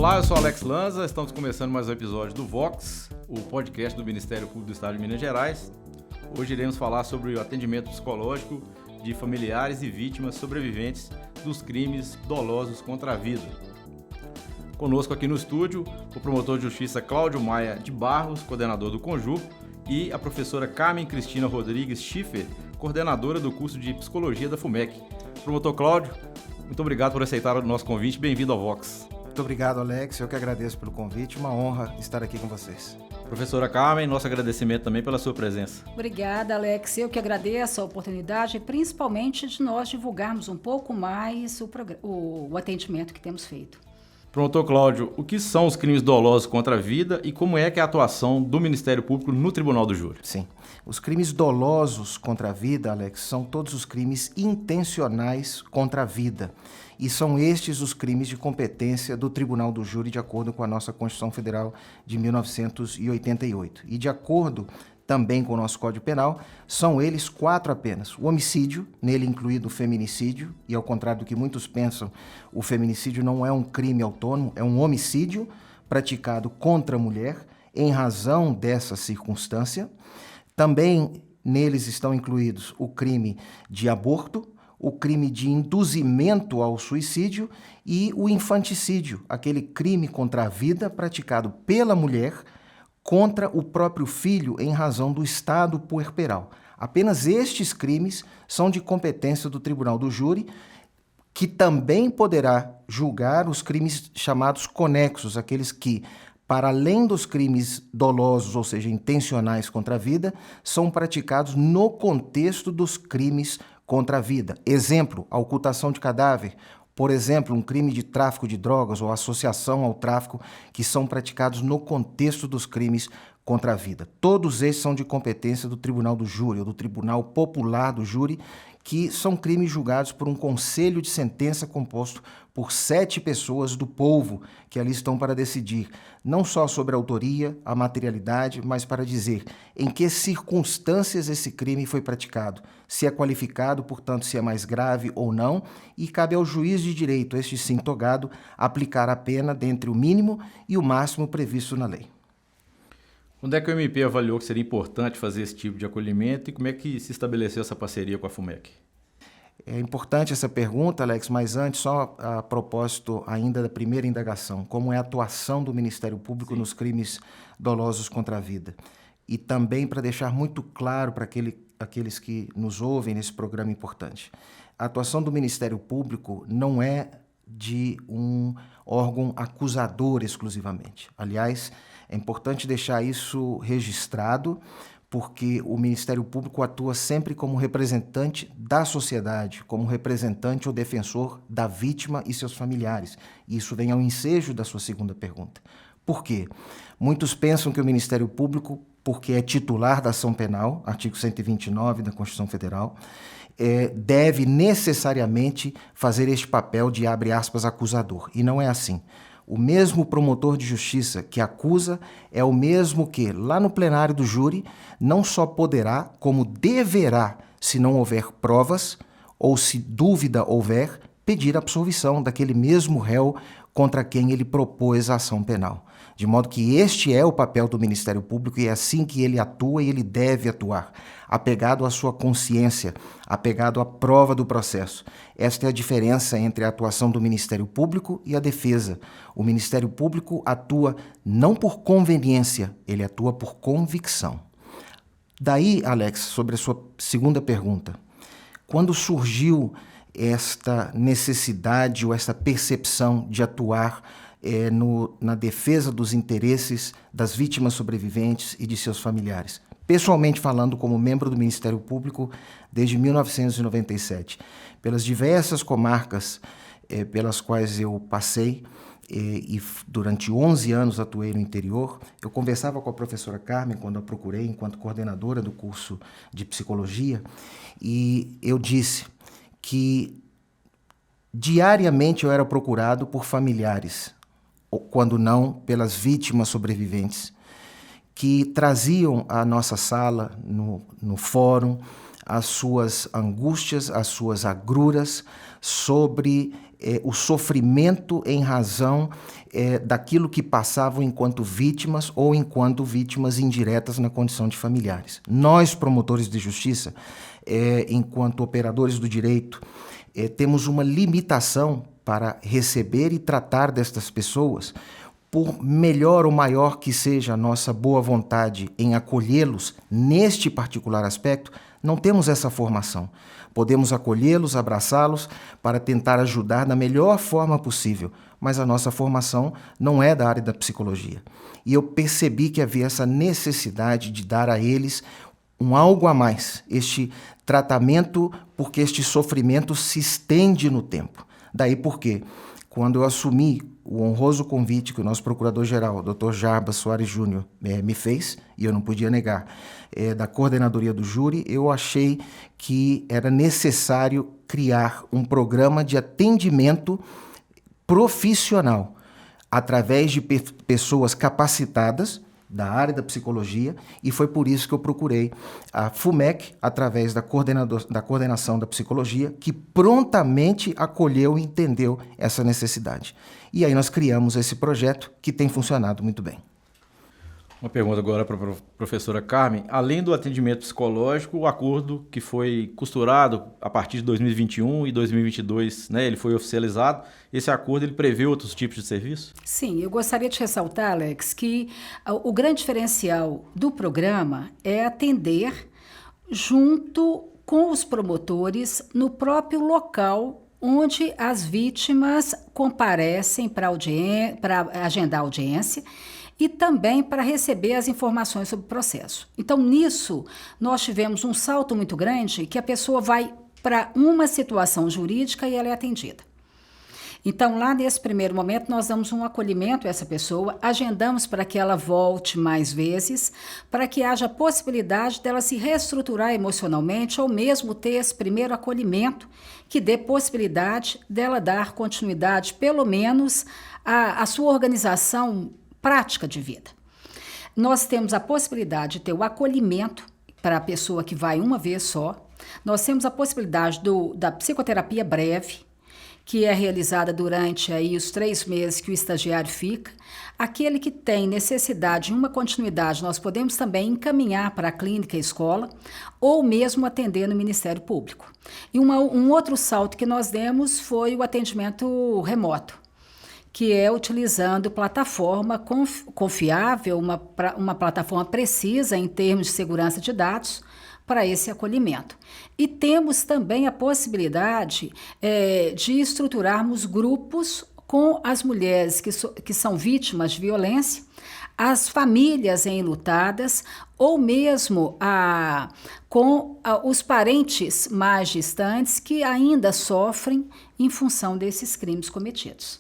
Olá, eu sou Alex Lanza, estamos começando mais um episódio do Vox, o podcast do Ministério Público do Estado de Minas Gerais. Hoje iremos falar sobre o atendimento psicológico de familiares e vítimas sobreviventes dos crimes dolosos contra a vida. Conosco aqui no estúdio, o promotor de justiça Cláudio Maia de Barros, coordenador do Conjur, e a professora Carmen Cristina Rodrigues Schiffer, coordenadora do curso de Psicologia da FUMEC. Promotor Cláudio, muito obrigado por aceitar o nosso convite, bem-vindo ao Vox. Muito obrigado, Alex, eu que agradeço pelo convite, uma honra estar aqui com vocês. Professora Carmen, nosso agradecimento também pela sua presença. Obrigada, Alex. Eu que agradeço a oportunidade, principalmente de nós divulgarmos um pouco mais o atendimento que temos feito. Promotor Cláudio, o que são os crimes dolosos contra a vida e como é que é a atuação do Ministério Público no Tribunal do Júri? Sim, os crimes dolosos contra a vida, Alex, são todos os crimes intencionais contra a vida. E são estes os crimes de competência do Tribunal do Júri, de acordo com a nossa Constituição Federal de 1988. E de acordo também com o nosso Código Penal, são eles 4 apenas. O homicídio, nele incluído o feminicídio, e ao contrário do que muitos pensam, o feminicídio não é um crime autônomo, é um homicídio praticado contra a mulher em razão dessa circunstância. Também neles estão incluídos o crime de aborto, o crime de induzimento ao suicídio e o infanticídio, aquele crime contra a vida praticado pela mulher contra o próprio filho em razão do estado puerperal. Apenas estes crimes são de competência do Tribunal do Júri, que também poderá julgar os crimes chamados conexos, aqueles que, para além dos crimes dolosos, ou seja, intencionais contra a vida, são praticados no contexto dos crimes contra a vida. Exemplo, a ocultação de cadáver. Por exemplo, um crime de tráfico de drogas ou associação ao tráfico, que são praticados no contexto dos crimes contra a vida. Todos esses são de competência do Tribunal do Júri, ou do Tribunal Popular do Júri, que são crimes julgados por um conselho de sentença composto por 7 pessoas do povo que ali estão para decidir, não só sobre a autoria, a materialidade, mas para dizer em que circunstâncias esse crime foi praticado, se é qualificado, portanto, se é mais grave ou não, e cabe ao juiz de direito, este sim togado, aplicar a pena dentre o mínimo e o máximo previsto na lei. Quando é que o MP avaliou que seria importante fazer esse tipo de acolhimento e como é que se estabeleceu essa parceria com a FUMEC? É importante essa pergunta, Alex, mas antes, só a propósito ainda da primeira indagação, como é a atuação do Ministério Público nos crimes dolosos contra a vida. E também para deixar muito claro para aqueles que nos ouvem nesse programa importante. A atuação do Ministério Público não é de um órgão acusador exclusivamente. Aliás, é importante deixar isso registrado, porque o Ministério Público atua sempre como representante da sociedade, como representante ou defensor da vítima e seus familiares. E isso vem ao ensejo da sua segunda pergunta. Por quê? Muitos pensam que o Ministério Público, porque é titular da ação penal, artigo 129 da Constituição Federal, deve necessariamente fazer este papel de, abre aspas, acusador. E não é assim. O mesmo promotor de justiça que acusa é o mesmo que, lá no plenário do júri, não só poderá, como deverá, se não houver provas, ou se dúvida houver, pedir a absolvição daquele mesmo réu contra quem ele propôs a ação penal. De modo que este é o papel do Ministério Público e é assim que ele atua e ele deve atuar, apegado à sua consciência, apegado à prova do processo. Esta é a diferença entre a atuação do Ministério Público e a defesa. O Ministério Público atua não por conveniência, ele atua por convicção. Daí, Alex, sobre a sua segunda pergunta, quando surgiu esta necessidade ou esta percepção de atuar na defesa dos interesses das vítimas sobreviventes e de seus familiares? Pessoalmente falando, como membro do Ministério Público desde 1997, pelas diversas comarcas pelas quais eu passei e durante 11 anos atuei no interior, eu conversava com a professora Carmen quando a procurei enquanto coordenadora do curso de Psicologia, e eu disse que diariamente eu era procurado por familiares, quando não pelas vítimas sobreviventes, que traziam à nossa sala, no fórum, as suas angústias, as suas agruras sobre o sofrimento em razão daquilo que passavam enquanto vítimas ou enquanto vítimas indiretas na condição de familiares. Nós, promotores de justiça, enquanto operadores do direito, temos uma limitação para receber e tratar destas pessoas, por melhor ou maior que seja a nossa boa vontade em acolhê-los neste particular aspecto, não temos essa formação. Podemos acolhê-los, abraçá-los para tentar ajudar da melhor forma possível, mas a nossa formação não é da área da psicologia. E eu percebi que havia essa necessidade de dar a eles um algo a mais, este tratamento, porque este sofrimento se estende no tempo. Daí porque, quando eu assumi o honroso convite que o nosso procurador-geral, o Dr. Jarbas Soares Júnior, me fez, e eu não podia negar, da coordenadoria do júri, eu achei que era necessário criar um programa de atendimento profissional, através de pessoas capacitadas da área da psicologia, e foi por isso que eu procurei a FUMEC, através da coordenação da psicologia, que prontamente acolheu e entendeu essa necessidade. E aí nós criamos esse projeto que tem funcionado muito bem. Uma pergunta agora para a professora Carmen. Além do atendimento psicológico, o acordo que foi costurado a partir de 2021 e 2022, né, ele foi oficializado. Esse acordo ele prevê outros tipos de serviço? Sim, eu gostaria de ressaltar, Alex, que o grande diferencial do programa é atender junto com os promotores no próprio local onde as vítimas comparecem para agendar audiência e também para receber as informações sobre o processo. Então, nisso, nós tivemos um salto muito grande que a pessoa vai para uma situação jurídica e ela é atendida. Então, lá nesse primeiro momento, nós damos um acolhimento a essa pessoa, agendamos para que ela volte mais vezes, para que haja possibilidade dela se reestruturar emocionalmente ou mesmo ter esse primeiro acolhimento que dê possibilidade dela dar continuidade, pelo menos, à sua organização prática de vida. Nós temos a possibilidade de ter o acolhimento para a pessoa que vai uma vez só. Nós temos a possibilidade da psicoterapia breve, que é realizada durante aí os 3 meses que o estagiário fica. Aquele que tem necessidade de uma continuidade, nós podemos também encaminhar para a clínica e escola, ou mesmo atender no Ministério Público. E um outro salto que nós demos foi o atendimento remoto, que é utilizando plataforma confiável, uma plataforma precisa em termos de segurança de dados para esse acolhimento. E temos também a possibilidade de estruturarmos grupos com as mulheres que são vítimas de violência, as famílias enlutadas ou mesmo com os parentes mais distantes que ainda sofrem em função desses crimes cometidos.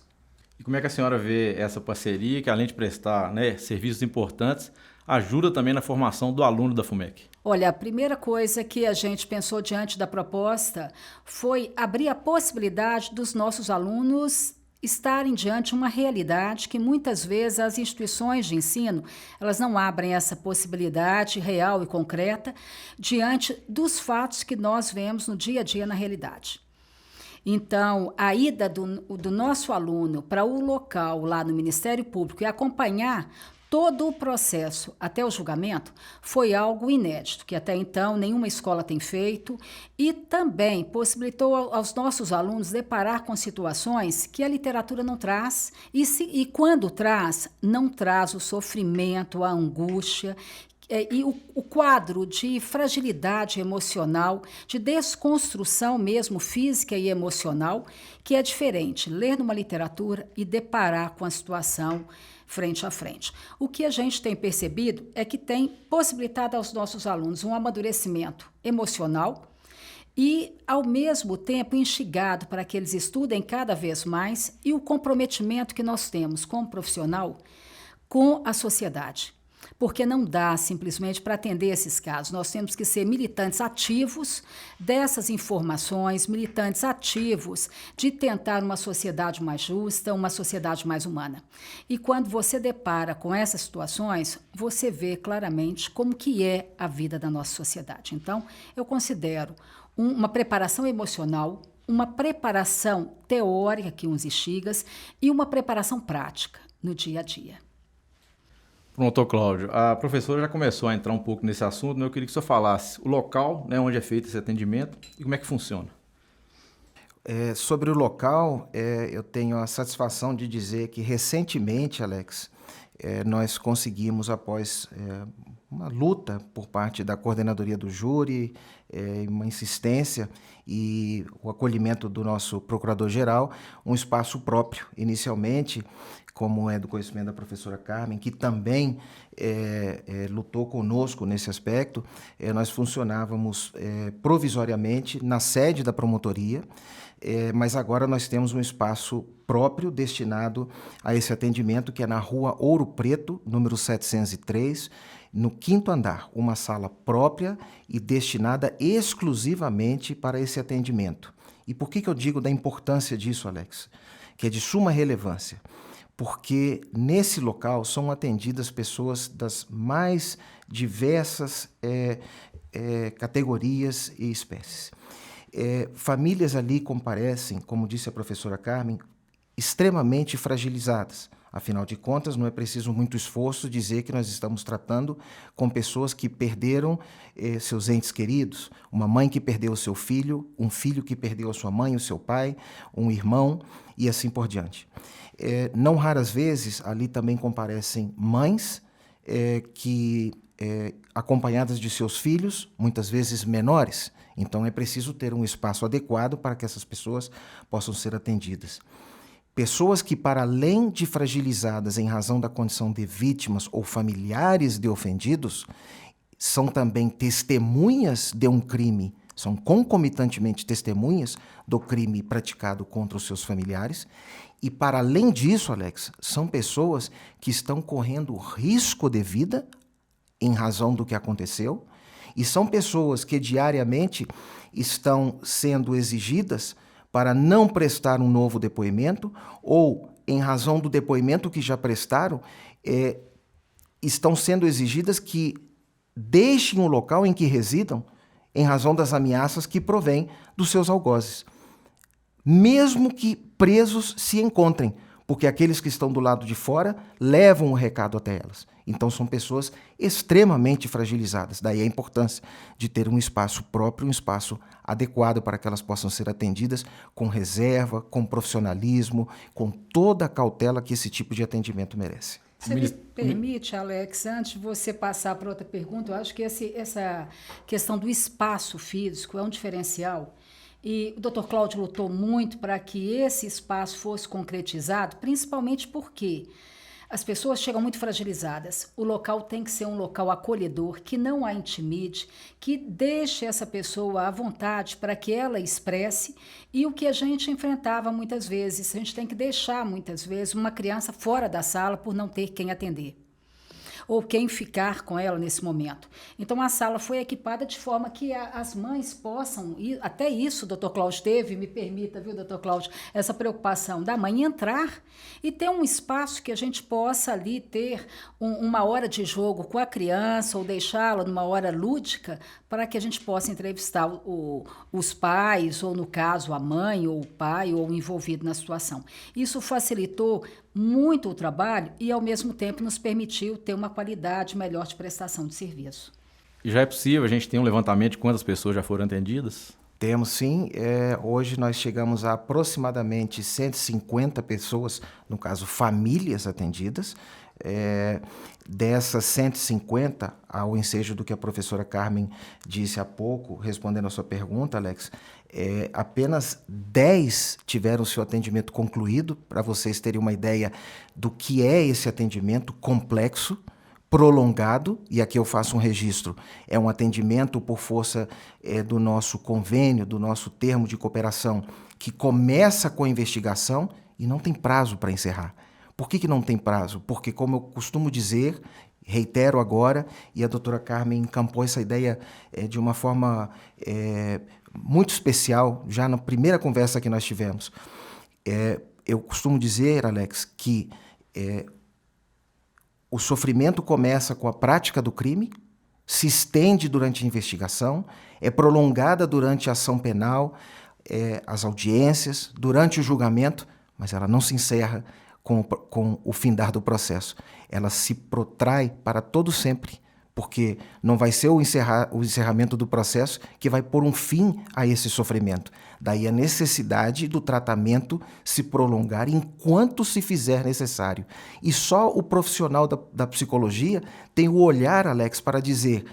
E como é que a senhora vê essa parceria, que além de prestar, né, serviços importantes, ajuda também na formação do aluno da FUMEC? Olha, a primeira coisa que a gente pensou diante da proposta foi abrir a possibilidade dos nossos alunos estarem diante de uma realidade que muitas vezes as instituições de ensino, elas não abrem essa possibilidade real e concreta diante dos fatos que nós vemos no dia a dia na realidade. Então, a ida do nosso aluno para o local lá no Ministério Público e acompanhar todo o processo até o julgamento foi algo inédito, que até então nenhuma escola tem feito, e também possibilitou aos nossos alunos deparar com situações que a literatura não traz, e quando traz, não traz o sofrimento, a angústia, e o quadro de fragilidade emocional, de desconstrução mesmo física e emocional, que é diferente ler numa literatura e deparar com a situação frente a frente. O que a gente tem percebido é que tem possibilitado aos nossos alunos um amadurecimento emocional e, ao mesmo tempo, instigado para que eles estudem cada vez mais e o comprometimento que nós temos como profissional com a sociedade. Porque não dá simplesmente para atender esses casos. Nós temos que ser militantes ativos dessas informações, militantes ativos de tentar uma sociedade mais justa, uma sociedade mais humana. E quando você depara com essas situações, você vê claramente como que é a vida da nossa sociedade. Então, eu considero uma preparação emocional, uma preparação teórica, que uns instigas, e uma preparação prática no dia a dia. Pronto, Cláudio. A professora já começou a entrar um pouco nesse assunto, mas eu queria que o senhor falasse o local, né, onde é feito esse atendimento e como é que funciona. Sobre o local, eu tenho a satisfação de dizer que recentemente, Alex, nós conseguimos, após uma luta por parte da coordenadoria do júri, uma insistência e o acolhimento do nosso procurador-geral, um espaço próprio, inicialmente, como é do conhecimento da professora Carmen, que também lutou conosco nesse aspecto. Nós funcionávamos provisoriamente na sede da promotoria, mas agora nós temos um espaço próprio destinado a esse atendimento, que é na Rua Ouro Preto, número 703, no 5º andar, uma sala própria e destinada exclusivamente para esse atendimento. E por que eu digo da importância disso, Alex? Que é de suma relevância. Porque nesse local são atendidas pessoas das mais diversas categorias e espécies. Famílias ali comparecem, como disse a professora Carmen, extremamente fragilizadas. Afinal de contas, não é preciso muito esforço dizer que nós estamos tratando com pessoas que perderam seus entes queridos, uma mãe que perdeu o seu filho, um filho que perdeu a sua mãe, o seu pai, um irmão e assim por diante. Não raras vezes, ali também comparecem mães acompanhadas de seus filhos, muitas vezes menores. Então, é preciso ter um espaço adequado para que essas pessoas possam ser atendidas. Pessoas que, para além de fragilizadas em razão da condição de vítimas ou familiares de ofendidos, são também testemunhas de um crime, são concomitantemente testemunhas do crime praticado contra os seus familiares. E, para além disso, Alex, são pessoas que estão correndo risco de vida em razão do que aconteceu, e são pessoas que diariamente estão sendo exigidas para não prestar um novo depoimento, ou, em razão do depoimento que já prestaram, estão sendo exigidas que deixem o local em que residam em razão das ameaças que provêm dos seus algozes. Mesmo que presos se encontrem, porque aqueles que estão do lado de fora levam o recado até elas. Então, são pessoas extremamente fragilizadas. Daí a importância de ter um espaço próprio, um espaço adequado para que elas possam ser atendidas com reserva, com profissionalismo, com toda a cautela que esse tipo de atendimento merece. Você me permite, Alex, antes de você passar para outra pergunta, eu acho que essa questão do espaço físico é um diferencial. E o Dr. Cláudio lutou muito para que esse espaço fosse concretizado, principalmente porque as pessoas chegam muito fragilizadas. O local tem que ser um local acolhedor, que não a intimide, que deixe essa pessoa à vontade para que ela expresse. E o que a gente enfrentava muitas vezes, a gente tem que deixar muitas vezes uma criança fora da sala por não ter quem atender, ou quem ficar com ela nesse momento. Então, a sala foi equipada de forma que as mães possam, até isso o doutor Cláudio teve, me permita, viu, doutor Cláudio, essa preocupação da mãe entrar e ter um espaço que a gente possa ali ter uma hora de jogo com a criança ou deixá-la numa hora lúdica para que a gente possa entrevistar os pais, ou no caso a mãe ou o pai ou o envolvido na situação. Isso facilitou muito o trabalho e, ao mesmo tempo, nos permitiu ter uma qualidade melhor de prestação de serviço. E já é possível a gente ter um levantamento de quantas pessoas já foram atendidas? Temos sim. Hoje nós chegamos a aproximadamente 150 pessoas, no caso famílias atendidas. Dessas 150, ao ensejo do que a professora Carmen disse há pouco, respondendo a sua pergunta, Alex, apenas 10 tiveram seu atendimento concluído, para vocês terem uma ideia do que é esse atendimento complexo, prolongado, e aqui eu faço um registro, é um atendimento por força do nosso convênio, do nosso termo de cooperação, que começa com a investigação e não tem prazo para encerrar. Por que não tem prazo? Porque, como eu costumo dizer, reitero agora, e a doutora Carmen encampou essa ideia de uma forma muito especial, já na primeira conversa que nós tivemos. Eu costumo dizer, Alex, que o sofrimento começa com a prática do crime, se estende durante a investigação, é prolongada durante a ação penal, as audiências, durante o julgamento, mas ela não se encerra com o findar do processo. Ela se protrai para todo sempre, porque não vai ser o encerramento do processo que vai pôr um fim a esse sofrimento. Daí a necessidade do tratamento se prolongar enquanto se fizer necessário. E só o profissional da psicologia tem o olhar, Alex, para dizer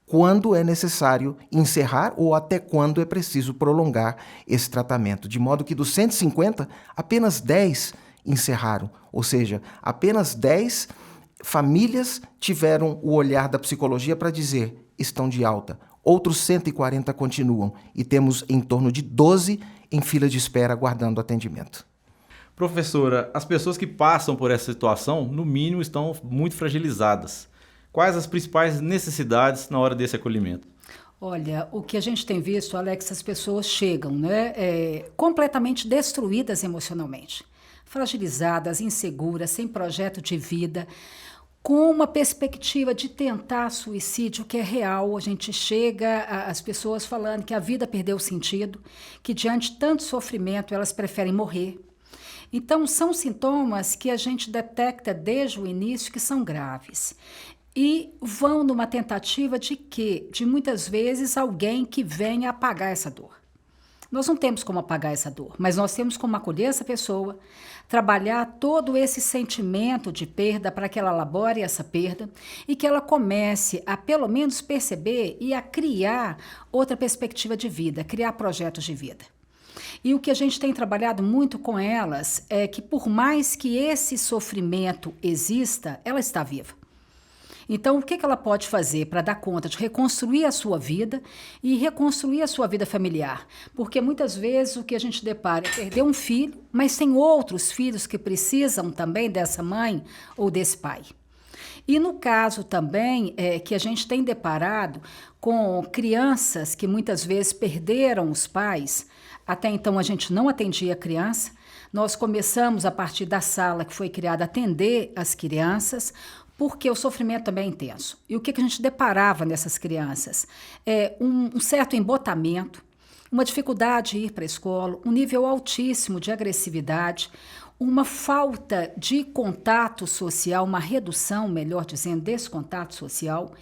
quando é necessário encerrar ou até quando é preciso prolongar esse tratamento. De modo que dos 150, apenas 10 encerraram, ou seja, apenas 10 famílias tiveram o olhar da psicologia para dizer estão de alta. Outros 140 continuam e temos em torno de 12 em fila de espera aguardando atendimento. Professora, as pessoas que passam por essa situação, no mínimo, estão muito fragilizadas. Quais as principais necessidades na hora desse acolhimento? Olha, o que a gente tem visto, Alex, as pessoas chegam, completamente destruídas emocionalmente, fragilizadas, inseguras, sem projeto de vida, com uma perspectiva de tentar suicídio que é real. A gente chega às pessoas falando que a vida perdeu sentido, que diante de tanto sofrimento elas preferem morrer. Então, são sintomas que a gente detecta desde o início que são graves. E vão numa tentativa de quê? De muitas vezes alguém que venha apagar essa dor. Nós não temos como apagar essa dor, mas nós temos como acolher essa pessoa, trabalhar todo esse sentimento de perda para que ela elabore essa perda e que ela comece a pelo menos perceber e a criar outra perspectiva de vida, criar projetos de vida. E o que a gente tem trabalhado muito com elas é que por mais que esse sofrimento exista, ela está viva. Então, o que ela pode fazer para dar conta de reconstruir a sua vida e reconstruir a sua vida familiar? Porque muitas vezes o que a gente depara é perder um filho, mas tem outros filhos que precisam também dessa mãe ou desse pai. E no caso também que a gente tem deparado com crianças que muitas vezes perderam os pais, até então a gente não atendia a criança, nós começamos a partir da sala que foi criada a atender as crianças, porque o sofrimento também é intenso. E o que a gente deparava nessas crianças? Um certo embotamento, uma dificuldade de ir para a escola, um nível altíssimo de agressividade, uma falta de contato social, uma redução, melhor dizendo, desse contato social.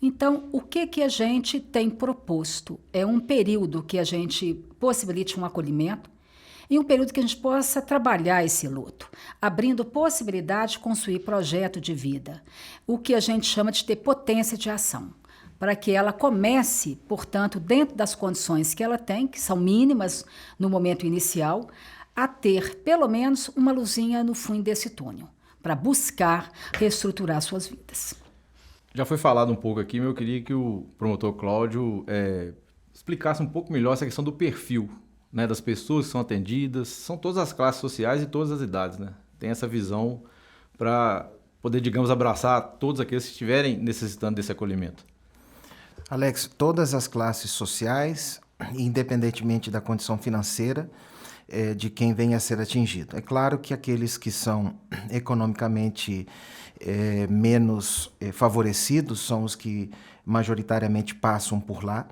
Então, o que a gente tem proposto? É um período que a gente possibilite um acolhimento, e um período que a gente possa trabalhar esse luto, abrindo possibilidade de construir projeto de vida, o que a gente chama de ter potência de ação, para que ela comece, portanto, dentro das condições que ela tem, que são mínimas no momento inicial, a ter pelo menos uma luzinha no fundo desse túnel, para buscar reestruturar suas vidas. Já foi falado um pouco aqui, mas eu queria que o promotor Cláudio explicasse um pouco melhor essa questão do perfil, né, das pessoas que são atendidas. São todas as classes sociais e todas as idades, né? Tem essa visão para poder, digamos, abraçar todos aqueles que estiverem necessitando desse acolhimento. Alex, todas as classes sociais, independentemente da condição financeira de quem venha a ser atingido. É claro que aqueles que são economicamente menos favorecidos são os que majoritariamente passam por lá,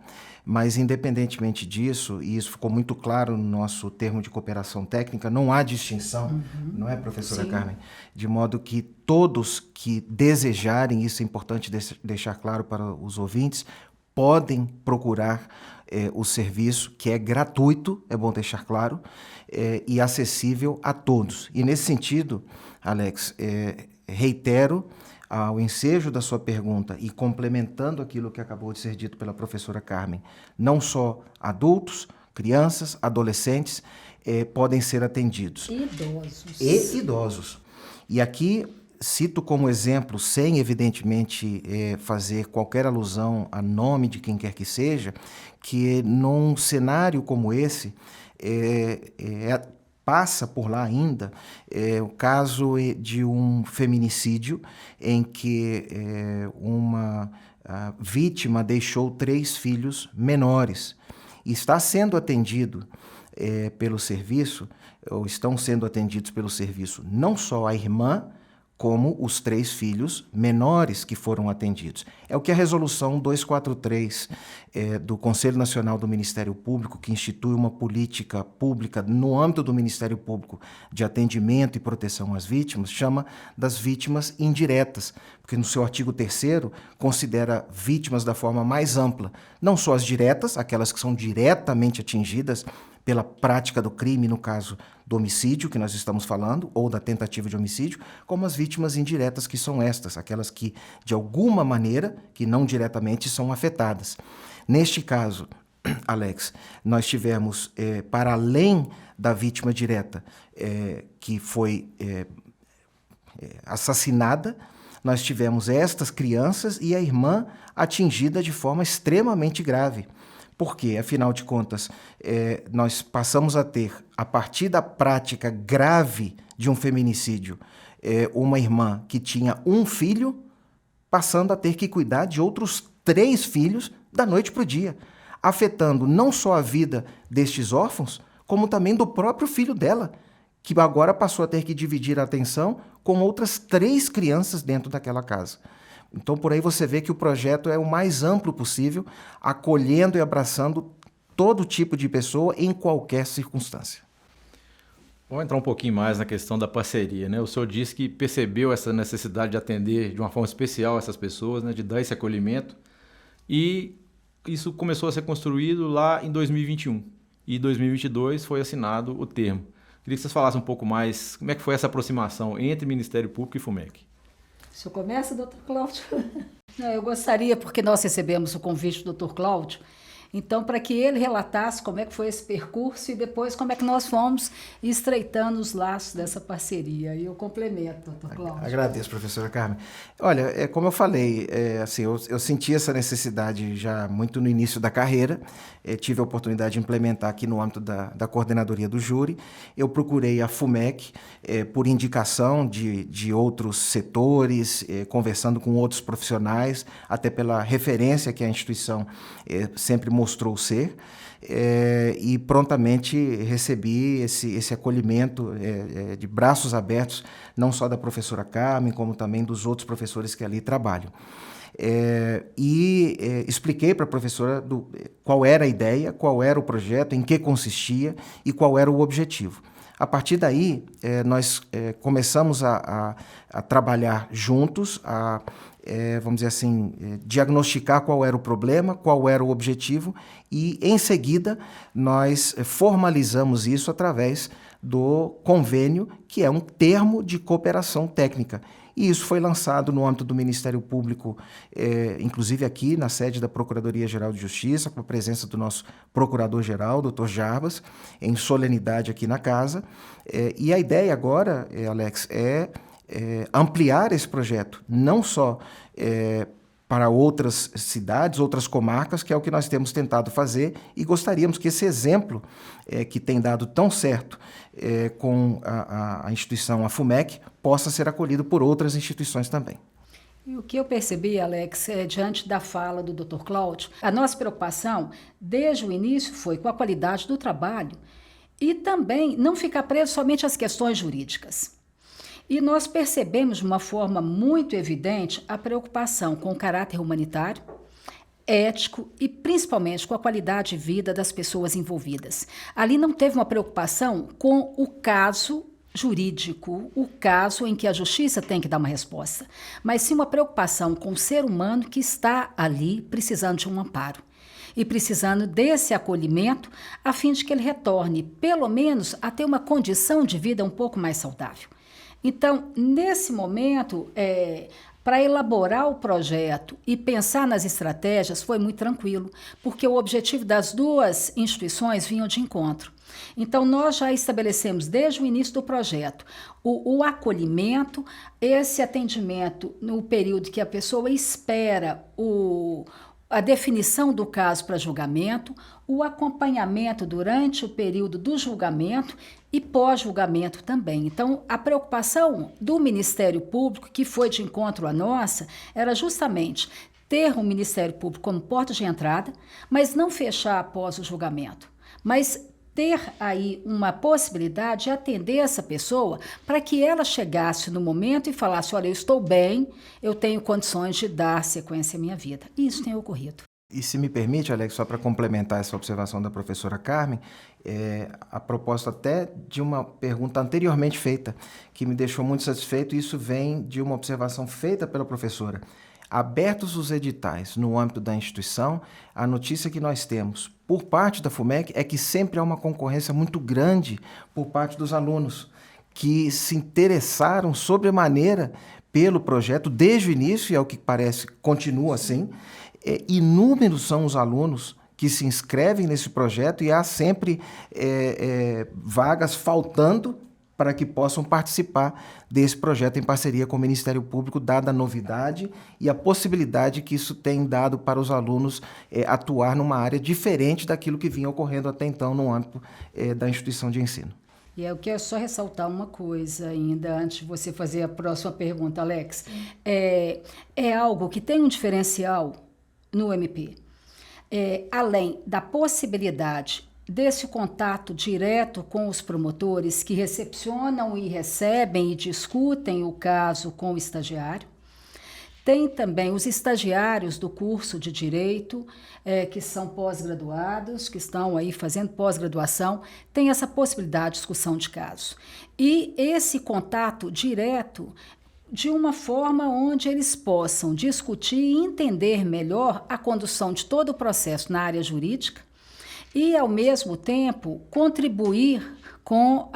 mas independentemente disso, e isso ficou muito claro no nosso termo de cooperação técnica, não há distinção, não é, professora Sim. Carmen? De modo que todos que desejarem, isso é importante deixar claro para os ouvintes, podem procurar o serviço, que é gratuito, é bom deixar claro, e acessível a todos. E nesse sentido, Alex, reitero ao ensejo da sua pergunta e complementando aquilo que acabou de ser dito pela professora Carmen, não só adultos, crianças, adolescentes podem ser atendidos. Idosos. E idosos. E aqui cito como exemplo, sem evidentemente fazer qualquer alusão a nome de quem quer que seja, que num cenário como esse passa por lá ainda o caso de um feminicídio em que uma vítima deixou 3 filhos menores e está sendo atendido pelo serviço, ou estão sendo atendidos pelo serviço, não só a irmã, como os 3 filhos menores que foram atendidos. É o que a Resolução 243 do Conselho Nacional do Ministério Público, que institui uma política pública no âmbito do Ministério Público de atendimento e proteção às vítimas, chama das vítimas indiretas, porque no seu artigo 3º considera vítimas da forma mais ampla, não só as diretas, aquelas que são diretamente atingidas pela prática do crime, no caso do homicídio que nós estamos falando, ou da tentativa de homicídio, como as vítimas indiretas, que são estas, aquelas que, de alguma maneira, que não diretamente, são afetadas. Neste caso, Alex, nós tivemos, para além da vítima direta, que foi assassinada, nós tivemos estas crianças e a irmã atingida de forma extremamente grave. Porque, afinal de contas, nós passamos a ter, a partir da prática grave de um feminicídio, uma irmã que tinha um filho, passando a ter que cuidar de outros 3 filhos da noite para o dia, afetando não só a vida destes órfãos, como também do próprio filho dela, que agora passou a ter que dividir a atenção com outras 3 crianças dentro daquela casa. Então, por aí você vê que o projeto é o mais amplo possível, acolhendo e abraçando todo tipo de pessoa em qualquer circunstância. Vamos entrar um pouquinho mais na questão da parceria, né? O senhor disse que percebeu essa necessidade de atender de uma forma especial essas pessoas, né? De dar esse acolhimento, e isso começou a ser construído lá em 2021, e em 2022 foi assinado o termo. Queria que vocês falassem um pouco mais como é que foi essa aproximação entre Ministério Público e FUMEC. O senhor começa, doutor Cláudio? Não, eu gostaria, porque nós recebemos o convite do doutor Cláudio, então, para que ele relatasse como é que foi esse percurso e depois como é que nós fomos estreitando os laços dessa parceria. E eu complemento, doutor Cláudio. Agradeço, professora Carmen. Olha, como eu falei, assim, eu senti essa necessidade já muito no início da carreira, tive a oportunidade de implementar aqui no âmbito da coordenadoria do júri. Eu procurei a FUMEC por indicação de outros setores, conversando com outros profissionais, até pela referência que a instituição sempre mostrou ser, e prontamente recebi esse acolhimento de braços abertos, não só da professora Carmen, como também dos outros professores que ali trabalham. Expliquei para a professora qual era a ideia, qual era o projeto, em que consistia e qual era o objetivo. A partir daí, nós começamos a trabalhar juntos, vamos dizer assim, diagnosticar qual era o problema, qual era o objetivo, e, em seguida, nós formalizamos isso através do convênio, que é um termo de cooperação técnica. E isso foi lançado no âmbito do Ministério Público, inclusive aqui na sede da Procuradoria-Geral de Justiça, com a presença do nosso Procurador-Geral, Dr. Jarbas, em solenidade aqui na casa. E a ideia agora, Alex, é ampliar esse projeto, não só para outras cidades, outras comarcas, que é o que nós temos tentado fazer, e gostaríamos que esse exemplo, que tem dado tão certo com a instituição, a FUMEC, possa ser acolhido por outras instituições também. E o que eu percebi, Alex, diante da fala do Dr. Cláudio, a nossa preocupação, desde o início, foi com a qualidade do trabalho e também não ficar preso somente às questões jurídicas. E nós percebemos de uma forma muito evidente a preocupação com o caráter humanitário, ético e principalmente com a qualidade de vida das pessoas envolvidas. Ali não teve uma preocupação com o caso jurídico, o caso em que a justiça tem que dar uma resposta, mas sim uma preocupação com o ser humano que está ali precisando de um amparo e precisando desse acolhimento a fim de que ele retorne, pelo menos, a ter uma condição de vida um pouco mais saudável. Então, nesse momento, para elaborar o projeto e pensar nas estratégias foi muito tranquilo, porque o objetivo das duas instituições vinham de encontro. Então, nós já estabelecemos desde o início do projeto o acolhimento, esse atendimento no período que a pessoa espera a definição do caso para julgamento, o acompanhamento durante o período do julgamento e pós-julgamento também. Então, a preocupação do Ministério Público, que foi de encontro à nossa, era justamente ter o Ministério Público como porta de entrada, mas não fechar após o julgamento, mas ter aí uma possibilidade de atender essa pessoa para que ela chegasse no momento e falasse, olha, eu estou bem, eu tenho condições de dar sequência à minha vida. E isso tem ocorrido. E se me permite, Alex, só para complementar essa observação da professora Carmen, a propósito até de uma pergunta anteriormente feita, que me deixou muito satisfeito, e isso vem de uma observação feita pela professora. Abertos os editais no âmbito da instituição, a notícia que nós temos por parte da FUMEC é que sempre há uma concorrência muito grande por parte dos alunos, que se interessaram sobremaneira pelo projeto desde o início, e ao que parece continua assim. Inúmeros são os alunos que se inscrevem nesse projeto e há sempre vagas faltando para que possam participar desse projeto em parceria com o Ministério Público, dada a novidade e a possibilidade que isso tem dado para os alunos atuar numa área diferente daquilo que vinha ocorrendo até então no âmbito da instituição de ensino. E eu quero só ressaltar uma coisa ainda, antes de você fazer a próxima pergunta, Alex. É algo que tem um diferencial no MP. Além da possibilidade desse contato direto com os promotores que recepcionam e recebem e discutem o caso com o estagiário, tem também os estagiários do curso de Direito, que são pós-graduados, que estão aí fazendo pós-graduação, tem essa possibilidade de discussão de caso. E esse contato direto de uma forma onde eles possam discutir e entender melhor a condução de todo o processo na área jurídica e, ao mesmo tempo, contribuir com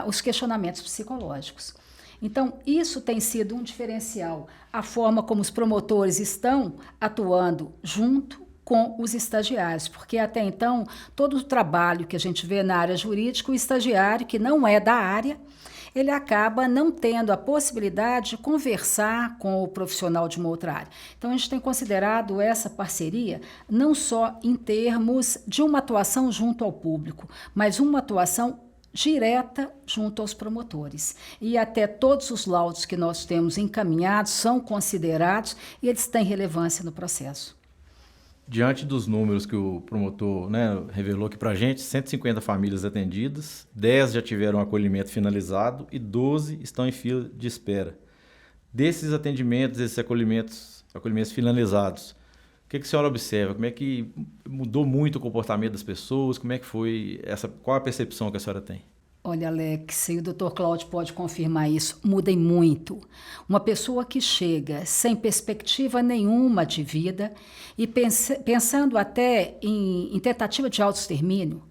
os questionamentos psicológicos. Então, isso tem sido um diferencial, a forma como os promotores estão atuando junto com os estagiários, porque até então, todo o trabalho que a gente vê na área jurídica, o estagiário que não é da área, ele acaba não tendo a possibilidade de conversar com o profissional de uma outra área. Então, a gente tem considerado essa parceria não só em termos de uma atuação junto ao público, mas uma atuação direta junto aos promotores. E até todos os laudos que nós temos encaminhados são considerados e eles têm relevância no processo. Diante dos números que o promotor, revelou aqui para a gente, 150 famílias atendidas, 10 já tiveram acolhimento finalizado e 12 estão em fila de espera. Desses atendimentos, desses acolhimentos finalizados, o que a senhora observa? Como é que mudou muito o comportamento das pessoas? Como é que foi qual a percepção que a senhora tem? Olha, Alex, e o Dr. Cláudio pode confirmar isso, mudem muito. Uma pessoa que chega sem perspectiva nenhuma de vida e pensando até em tentativa de autoextermínio,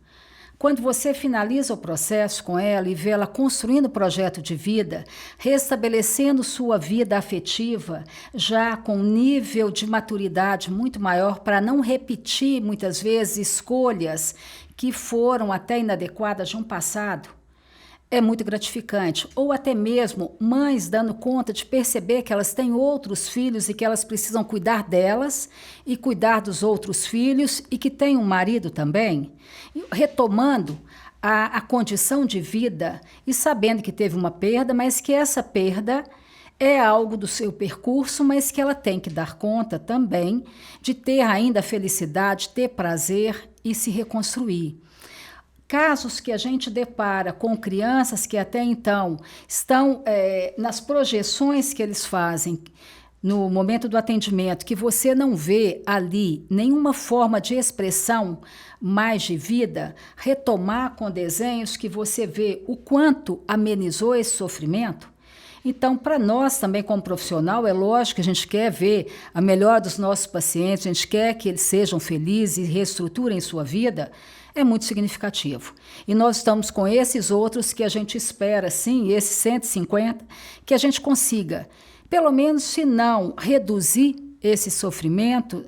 quando você finaliza o processo com ela e vê ela construindo o projeto de vida, restabelecendo sua vida afetiva, já com um nível de maturidade muito maior para não repetir, muitas vezes, escolhas que foram até inadequadas de um passado, é muito gratificante. Ou até mesmo mães dando conta de perceber que elas têm outros filhos e que elas precisam cuidar delas e cuidar dos outros filhos e que têm um marido também, retomando a condição de vida e sabendo que teve uma perda, mas que essa perda é algo do seu percurso, mas que ela tem que dar conta também de ter ainda felicidade, ter prazer e se reconstruir. Casos que a gente depara com crianças que até então estão nas projeções que eles fazem no momento do atendimento, que você não vê ali nenhuma forma de expressão mais de vida, retomar com desenhos que você vê o quanto amenizou esse sofrimento. Então, para nós também como profissional, é lógico que a gente quer ver a melhor dos nossos pacientes, a gente quer que eles sejam felizes e reestruturem sua vida, é muito significativo. E nós estamos com esses outros que a gente espera, sim, esses 150, que a gente consiga, pelo menos, se não reduzir esse sofrimento,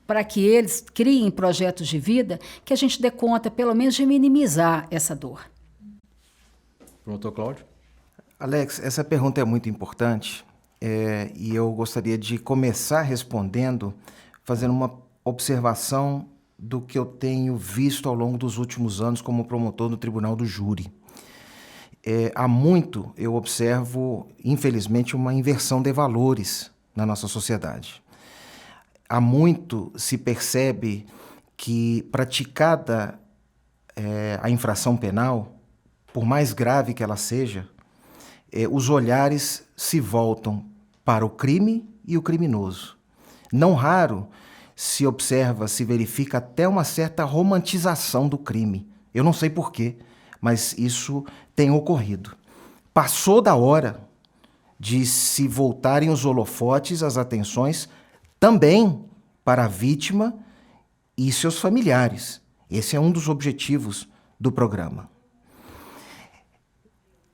para que eles criem projetos de vida, que a gente dê conta, pelo menos, de minimizar essa dor. Promotor Cláudio? Alex, essa pergunta é muito importante e eu gostaria de começar respondendo, fazendo uma observação do que eu tenho visto ao longo dos últimos anos como promotor no Tribunal do Júri. Há muito eu observo, infelizmente, uma inversão de valores na nossa sociedade. Há muito se percebe que, praticada a infração penal, por mais grave que ela seja, os olhares se voltam para o crime e o criminoso. Não raro se observa, se verifica até uma certa romantização do crime. Eu não sei porquê, mas isso tem ocorrido. Passou da hora de se voltarem os holofotes, as atenções, também para a vítima e seus familiares. Esse é um dos objetivos do programa.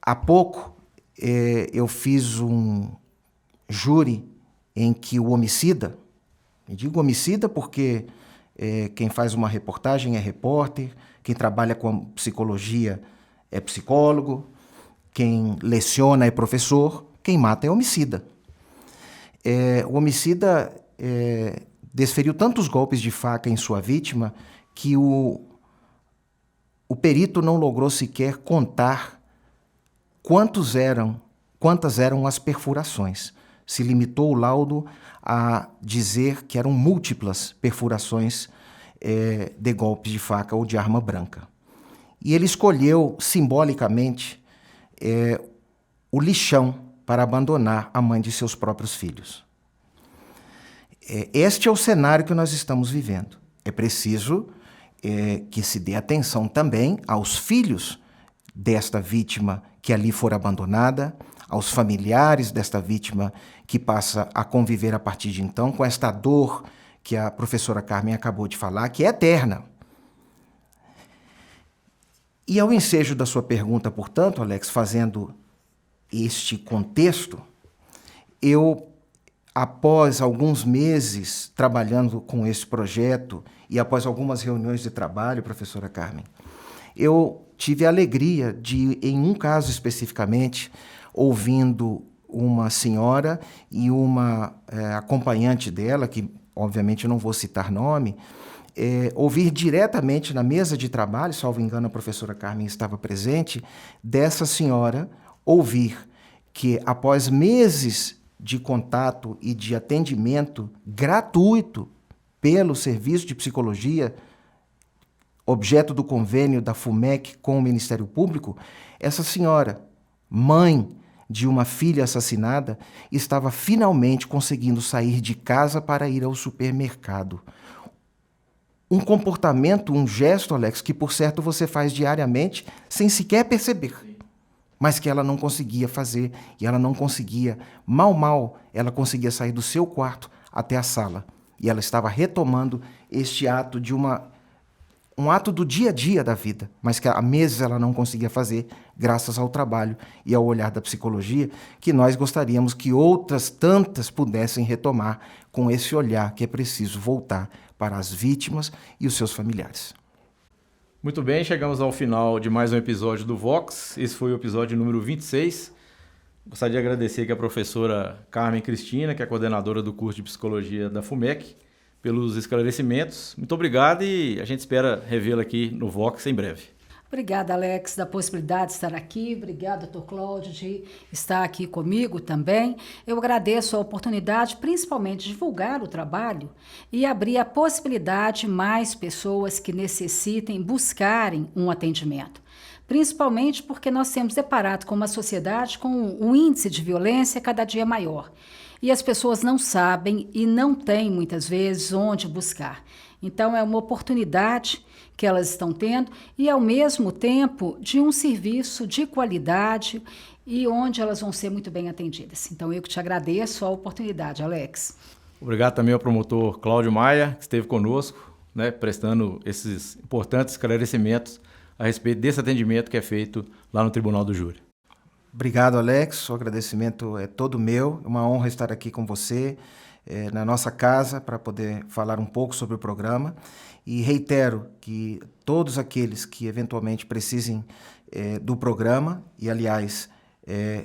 Há pouco, eu fiz um júri em que o homicida, eu digo homicida porque quem faz uma reportagem é repórter, quem trabalha com psicologia é psicólogo, quem leciona é professor, quem mata é homicida. O homicida desferiu tantos golpes de faca em sua vítima que o perito não logrou sequer contar quantas eram as perfurações. Se limitou o laudo a dizer que eram múltiplas perfurações de golpes de faca ou de arma branca. E ele escolheu, simbolicamente, o lixão para abandonar a mãe de seus próprios filhos. Este é o cenário que nós estamos vivendo. É preciso que se dê atenção também aos filhos desta vítima que ali for abandonada, aos familiares desta vítima que passa a conviver a partir de então com esta dor que a professora Carmen acabou de falar, que é eterna. E ao ensejo da sua pergunta, portanto, Alex, fazendo este contexto, eu, após alguns meses trabalhando com esse projeto e após algumas reuniões de trabalho, professora Carmen, eu tive a alegria de, em um caso especificamente, ouvindo uma senhora e uma acompanhante dela, que obviamente eu não vou citar nome, ouvir diretamente na mesa de trabalho, salvo engano a professora Carmen estava presente, dessa senhora ouvir que após meses de contato e de atendimento gratuito pelo serviço de psicologia, objeto do convênio da FUMEC com o Ministério Público, essa senhora, mãe de uma filha assassinada, estava finalmente conseguindo sair de casa para ir ao supermercado. Um comportamento, um gesto, Alex, que por certo você faz diariamente sem sequer perceber, mas que ela não conseguia fazer e ela não conseguia, mal, ela conseguia sair do seu quarto até a sala. E ela estava retomando este ato de um ato do dia a dia da vida, mas que há meses ela não conseguia fazer, graças ao trabalho e ao olhar da psicologia, que nós gostaríamos que outras tantas pudessem retomar com esse olhar que é preciso voltar para as vítimas e os seus familiares. Muito bem, chegamos ao final de mais um episódio do Vox. Esse foi o episódio número 26. Gostaria de agradecer aqui a professora Carmen Cristina, que é coordenadora do curso de Psicologia da FUMEC, pelos esclarecimentos. Muito obrigado e a gente espera revê-la aqui no Vox em breve. Obrigada, Alex, da possibilidade de estar aqui. Obrigada, Dr. Cláudio, de estar aqui comigo também. Eu agradeço a oportunidade, principalmente, de divulgar o trabalho e abrir a possibilidade de mais pessoas que necessitem buscarem um atendimento. Principalmente porque nós temos deparado com uma sociedade com um índice de violência cada dia maior. E as pessoas não sabem e não têm, muitas vezes, onde buscar. Então, é uma oportunidade que elas estão tendo e, ao mesmo tempo, de um serviço de qualidade e onde elas vão ser muito bem atendidas. Então, eu que te agradeço a oportunidade, Alex. Obrigado também ao promotor Cláudio Maia, que esteve conosco, prestando esses importantes esclarecimentos a respeito desse atendimento que é feito lá no Tribunal do Júri. Obrigado, Alex. O agradecimento é todo meu. É uma honra estar aqui com você, na nossa casa, para poder falar um pouco sobre o programa. E reitero que todos aqueles que eventualmente precisem do programa, e aliás,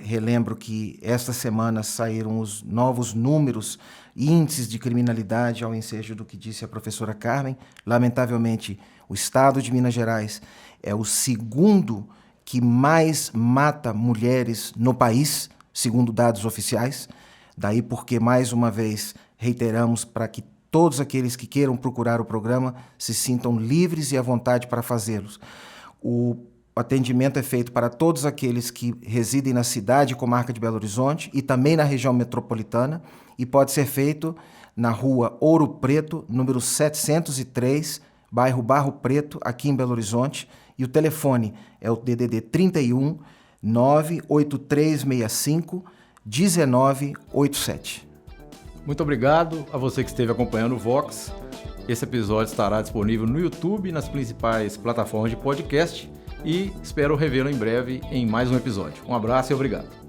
relembro que esta semana saíram os novos números, índices de criminalidade, ao ensejo do que disse a professora Carmen. Lamentavelmente, o estado de Minas Gerais é o segundo que mais mata mulheres no país, segundo dados oficiais. Daí porque, mais uma vez, reiteramos para que todos aqueles que queiram procurar o programa se sintam livres e à vontade para fazê-los. O atendimento é feito para todos aqueles que residem na cidade e comarca de Belo Horizonte e também na região metropolitana, e pode ser feito na rua Ouro Preto, número 703, bairro Barro Preto, aqui em Belo Horizonte, e o telefone é o DDD 31 98365 1987. Muito obrigado a você que esteve acompanhando o Vox. Esse episódio estará disponível no YouTube e nas principais plataformas de podcast e espero revê-lo em breve em mais um episódio. Um abraço e obrigado.